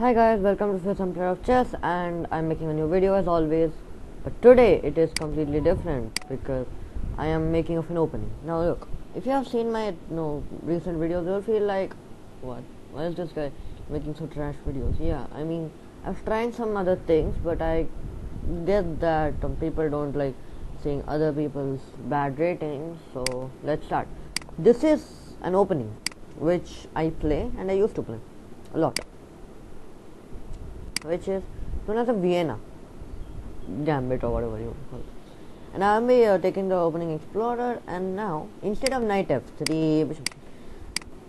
Hi guys, welcome to some player of chess, and I'm making a new video as always. But today it is completely different because I am making of an opening. Now look, if you have seen my recent videos, you'll feel like, what? Why is this guy making so trash videos? Yeah, I mean, I was trying some other things, but I get that people don't like seeing other people's bad ratings. So let's start. This is an opening which I play and I used to play a lot, which is known as a Vienna gambit or whatever you call it. And I'll be taking the opening explorer, and now instead of knight f3, bishop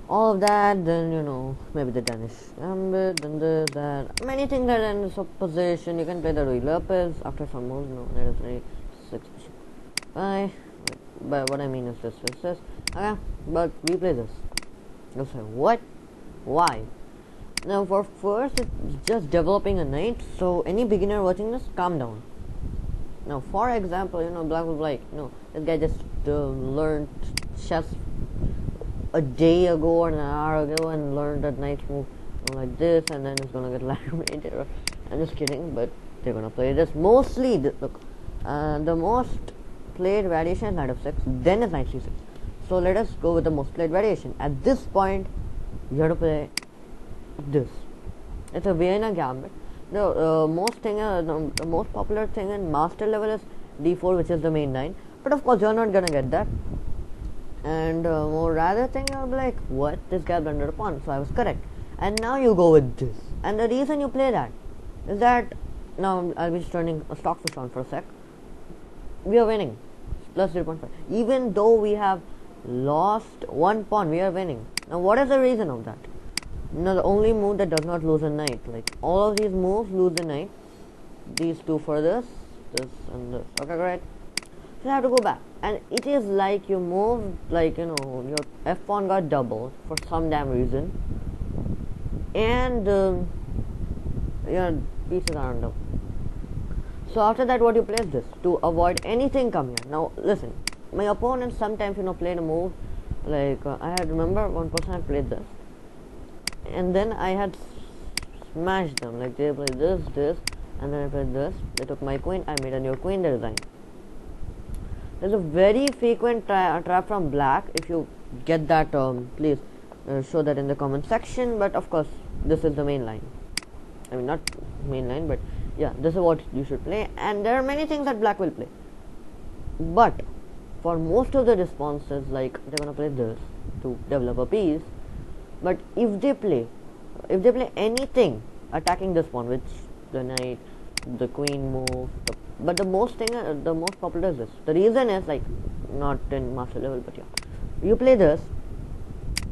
all of that, then maybe the Danish gambit, then this, that, many things are in this position. You can play the Rui Lopez after some moves. No, that is very 6 bishop 5. But what I mean is this. Okay, but we play this. You'll say, what? Why? Now for first, it's just developing a knight, so any beginner watching this, calm down. Now for example, black will be like, this guy just learned chess a day ago or an hour ago and learned that knight move like this, and then it's gonna get laminated. I'm just kidding, but they're gonna play this. Mostly, look, the most played variation is knight f6, then is knight c6. So let us go with the most played variation. At this point, you have to play this. It's a Vienna gambit. The most popular thing in master level is d4, which is the main line. But of course, you're not gonna get that. And more rather thing, you'll be like, what? This guy blundered a pawn. So I was correct. And now you go with this. And the reason you play that is that now I'll be just turning a stockfish on for a sec. We are winning plus 0.5. Even though we have lost one pawn, we are winning. Now, what is the reason of that? The only move that does not lose a knight. Like all of these moves lose a knight. These two for this and this. Okay, great. So you have to go back, and it is like you moved, like your f pawn got doubled for some damn reason, and your pieces are undoubled. So after that, what you play is this to avoid anything come here. Now listen, my opponent sometimes played a move like I had remember one person had played this. And then I had smashed them. Like they played this, and then I played this. They took my queen. I made a new queen. They resigned. There's a very frequent trap from black. If you get that, please show that in the comment section. But of course, this is the main line. I mean, not main line, but yeah, this is what you should play. And there are many things that black will play. But for most of the responses, like they're gonna play this to develop a piece. But if they play anything attacking this pawn, which the knight, the queen move, but the most popular is this. The reason is like not in master level, but yeah, you play this.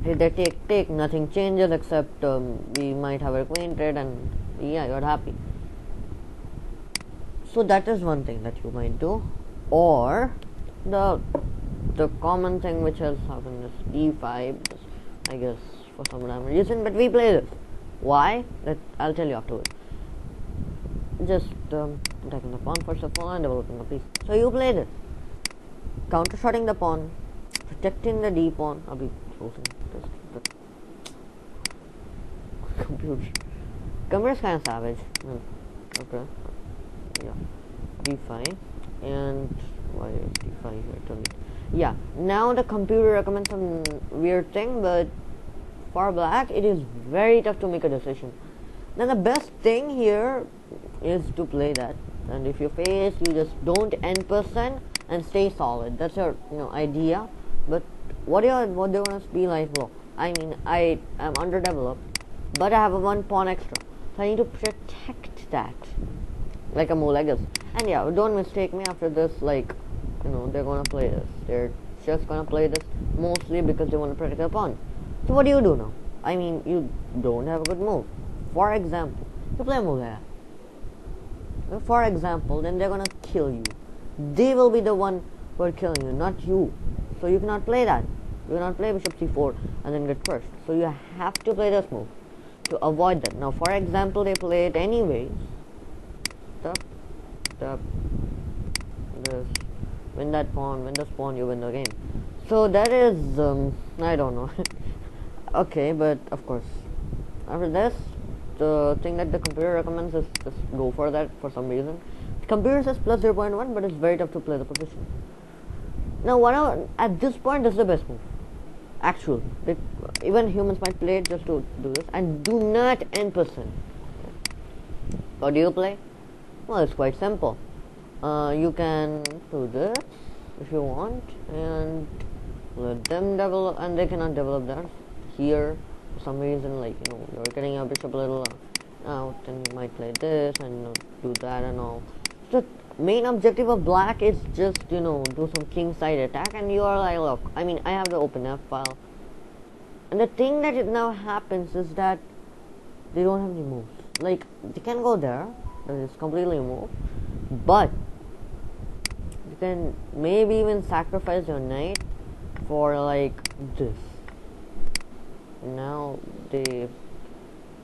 If they take, nothing changes except we might have a queen trade, and yeah, you're happy. So that is one thing that you might do, or the common thing which has happened is d5. I guess for some random reason, but we play this. Why? I'll tell you afterwards. Just attacking the pawn first of all and developing a piece. So you play this, counter-shotting the pawn, protecting the d pawn. I'll be closing this. Computer is kind of savage. Okay. Yeah. d5 and why is d5 here? Tell me. Yeah. Now the computer recommends some weird thing, but for black, it is very tough to make a decision. Then the best thing here is to play that, and if you face, you just don't end percent and stay solid. That's your idea. But what they're gonna be like? Well, I mean, I am underdeveloped, but I have a one pawn extra, so I need to protect that, like a move like this. And yeah, don't mistake me after this. Like, they're gonna play this. They're just gonna play this mostly because they want to protect their pawn. So what do you do now? I mean, you don't have a good move. For example, you play a move like that. For example, then they're gonna kill you. They will be the one who are killing you, not you. So you cannot play that. You cannot play bishop c4 and then get first. So you have to play this move to avoid that. Now, for example, they play it anyways. Stop. This. Win that pawn. Win this pawn. You win the game. So that is I don't know. Okay, but of course, after this, the thing that the computer recommends is just go for that for some reason. The computer says plus 0.1, but it's very tough to play the position. Now, at this point, this is the best move. Actual. Even humans might play it just to do this. And do not end percent. What do you play? Well, it's quite simple. You can do this if you want, and let them develop, and they cannot develop that here for some reason. Like, you're getting your bishop a little out, and you might play this and do that and all. The main objective of black is just do some king side attack, and you are like, look, I mean, I have the open F file, and the thing that it now happens is that they don't have any moves. Like, they can go there, that is completely moved, but you can maybe even sacrifice your knight for like this. Now they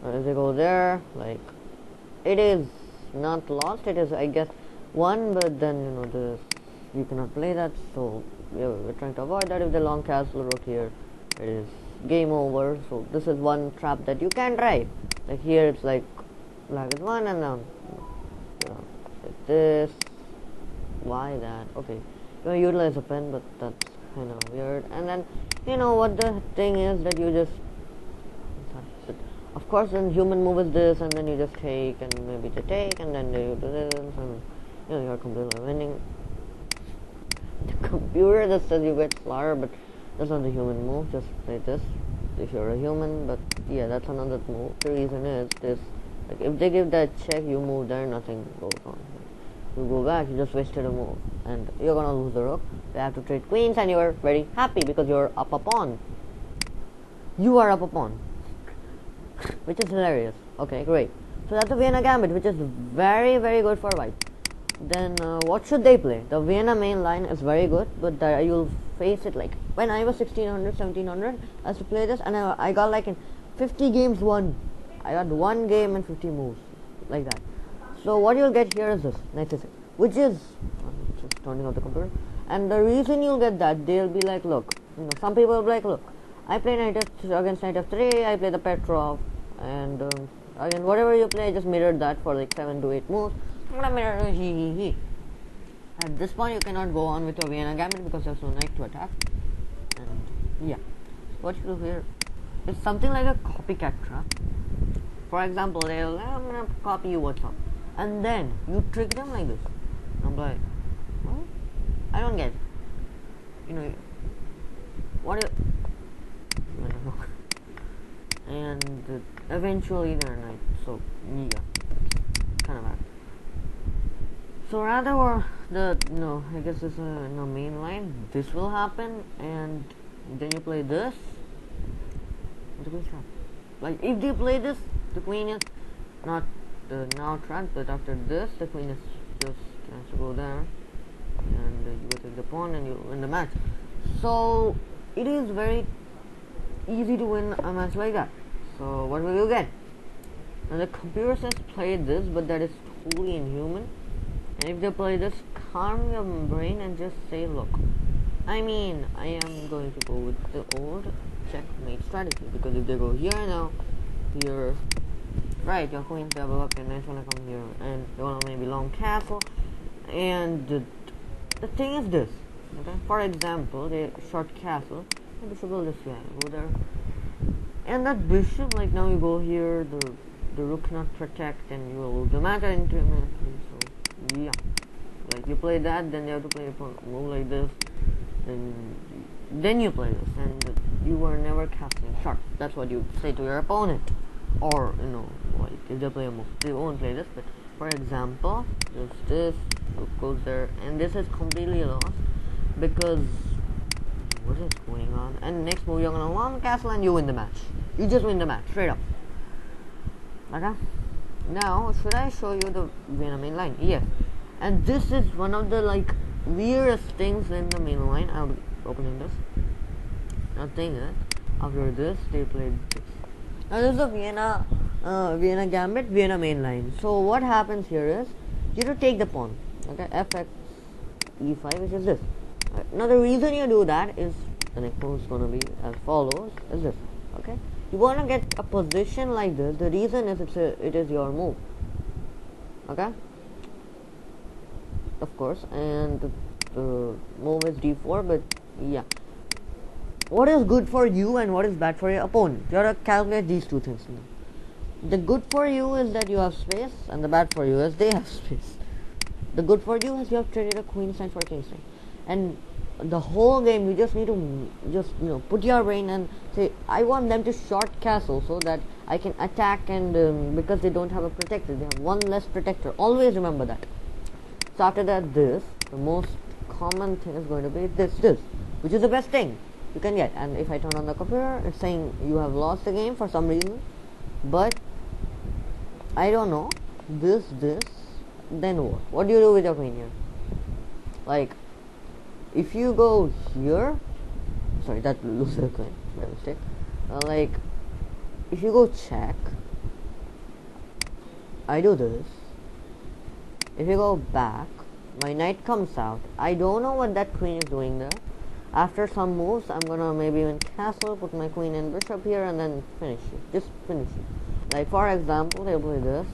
go there, like, it is not lost, it is, I guess, one, but then this, you cannot play that, so we're trying to avoid that. If the long castle rook here, it is game over. So this is one trap that you can try. Like here it's like black is one, and now like this. Why that? Okay, you utilize a pen, but that's kind of weird. And then what the thing is that you just, of course, then human move is this, and then you just take, and maybe they take, and then you do this, and you're completely winning. The computer just says you get slaughter, but that's not the human move. Just play this if you're a human. But yeah, that's another move. The reason is this: like, if they give that check, you move there, nothing goes on. You go back, you just wasted a move, and you're gonna lose the rook. You have to trade queens, and you're very happy because you're up a pawn. You are up a pawn, which is hilarious. Okay, great. So that's the Vienna gambit, which is very, very good for white. Then what should they play? The Vienna main line is very good, but you'll face it like when I was 1600, 1700, I used to play this, and I got like in 50 games won. I got one game and 50 moves, like that. So what you'll get here is this, knight c6, which is just turning off the computer. And the reason you'll get that, they'll be like, look, some people will be like, look, I play knight f against knight f3, I play the Petrov, and again, whatever you play, just mirror that for like 7 to 8 moves. At this point, you cannot go on with your Vienna gambit because there's no knight to attack. And yeah, what you do here is something like a copycat trap. For example, I'm gonna copy you what's up, and then you trick them like this. I'm like, what? I don't get it. What? I don't know. And eventually they're knight. So yeah, kind of bad. So rather, I guess this is no main line. This will happen, and then you play this. The queen's trapped. Like if they play this, the queen is not now trapped, but after this, the queen is just has to go there, and you will take the pawn, and you win the match. So it is very easy to win a match like that. So what will you get? Now the computer says play this, but that is totally inhuman. And if they play this, calm your brain and just say, look, I mean, I am going to go with the old checkmate strategy, because if they go here now, here, right, your queen's developed, your knight's gonna come here, and they wanna maybe long castle, and the thing is this, okay, for example, the short castle, the bishop will this way, go there, and that bishop, like now you go here, the rook cannot protect, and you will lose the matter into so yeah, like you play that, then you have to play a move like this, and then you play this, and you are never casting sharp. That's what you say to your opponent. Or like if they play a move, they won't play this, but for example, if this rook goes there, and this is completely lost because what is going on? And next move you're gonna long castle, and you win the match. You just win the match straight up. Okay. Now, should I show you the Vienna main line? Yes. And this is one of the weirdest things in the main line. I'll be opening this. Nothing. After this, they played this. Now this is the Vienna gambit, Vienna main line. So what happens here is you have to take the pawn. Okay, fx e5, which is this. Right. Now the reason you do that is the next move is gonna be as follows. Is this? Okay. you want to get a position like this. The reason is it is your move. Okay, of course, and the move is d4, but yeah, what is good for you and what is bad for your opponent, you have to calculate these two things now. The good for you is that you have space, and the bad for you is they have space. The good for you is you have traded a queen side for king side, and the whole game you just need to just put your brain and say, I want them to short castle so that I can attack, and because they don't have a protector, they have one less protector. Always remember that. So after that, the most common thing is going to be this, which is the best thing you can get. And if I turn on the computer, it's saying you have lost the game for some reason, but I don't know, this, then what do you do with your queen here? Like, if you go here, sorry, that loses the queen by mistake. Like, if you go check, I do this. If you go back, my knight comes out. I don't know what that queen is doing there. After some moves, I'm gonna maybe even castle, put my queen and bishop here, and then finish it. Just finish it. Like, for example, they play this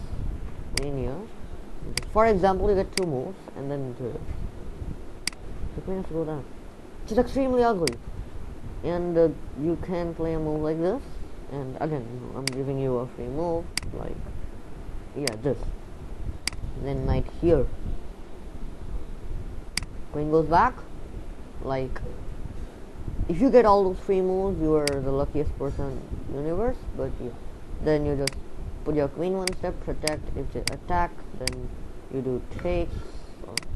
queen here. For example, you get two moves, and then this. The queen has to go down. Which is extremely ugly. And you can play a move like this. And again, I'm giving you a free move, like, yeah, this. And then knight here. Queen goes back. Like, if you get all those free moves, you are the luckiest person in the universe. But yeah, then you just put your queen one step, protect. If they attack, then you do takes.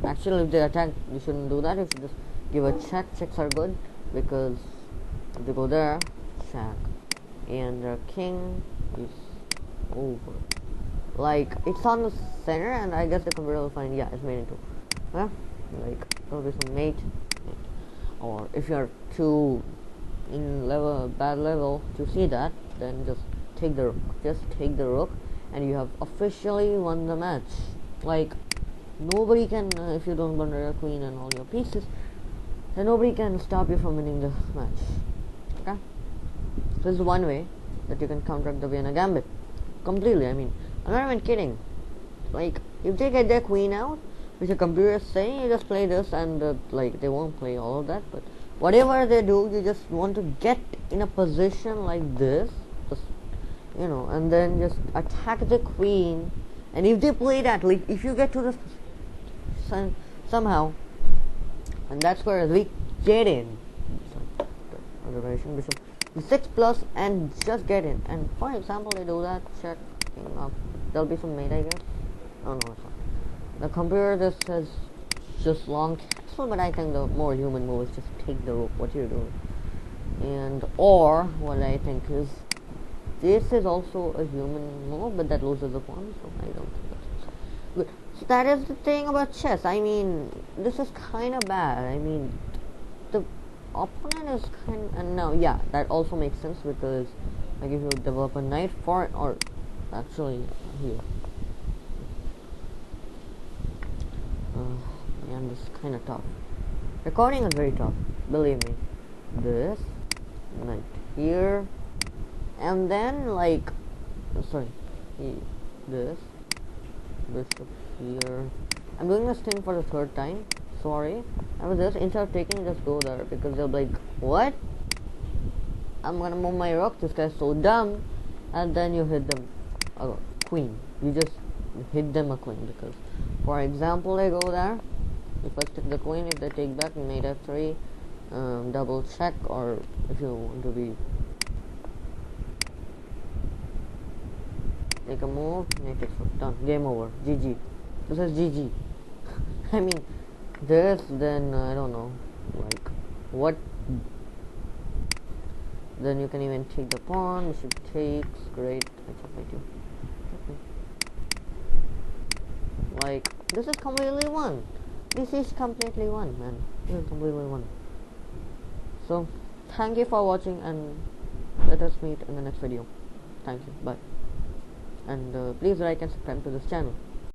Actually, if they attack, you shouldn't do that. You should just give a check. Checks are good because if they go there, check, and the king is over. Like, it's on the center, and I guess the computer will find, yeah, it's made into, yeah, like, there'll be some mate. Or if you're too in bad level to see that, then just take the rook, and you have officially won the match. Like, nobody can, if you don't bundle your queen and all your pieces, then nobody can stop you from winning the match. Okay, so this is one way that you can counteract the Vienna gambit completely. I mean, I'm not even kidding. Like, if they get their queen out, which the computer is saying, you just play this, and like, they won't play all of that, but whatever they do, you just want to get in a position like this, just, and then just attack the queen. And if they play that, like, if you get to this somehow, and that's where we get in. Bishop 6+ and just get in. And for example, they do that, check, king up. There'll be some mate, I guess. Oh no, it's not. The computer just says just long castle, but I think the more human move is just take the rook, what you're doing. And or what I think is, this is also a human move, but that loses the pawn, so I don't think that's good. So that is the thing about chess. I mean, this is kind of bad. I mean, the opponent is and now, yeah, that also makes sense, because like, if you develop a knight for, or actually here, and this is kind of tough. Recording is very tough, believe me. This knight here, and then like, sorry, this bishop here. I'm doing this thing for the third time. Sorry. I was just, instead of taking, just go there, because they'll be like, what? I'm gonna move my rook. This guy's so dumb. And then you hit them a queen. You just hit them a queen, because, for example, they go there. If I take the queen, if they take back, knight f3, double check, or if you want to be make a move, knight takes first, done, game over, GG. This is GG. I mean, this, then I don't know, like, what? Then you can even take the pawn. Bishop takes, great. I checkmate you. Like, this is completely won. This is completely won, man. This is completely won. So, thank you for watching, and let us meet in the next video. Thank you. Bye. And please like and subscribe to this channel.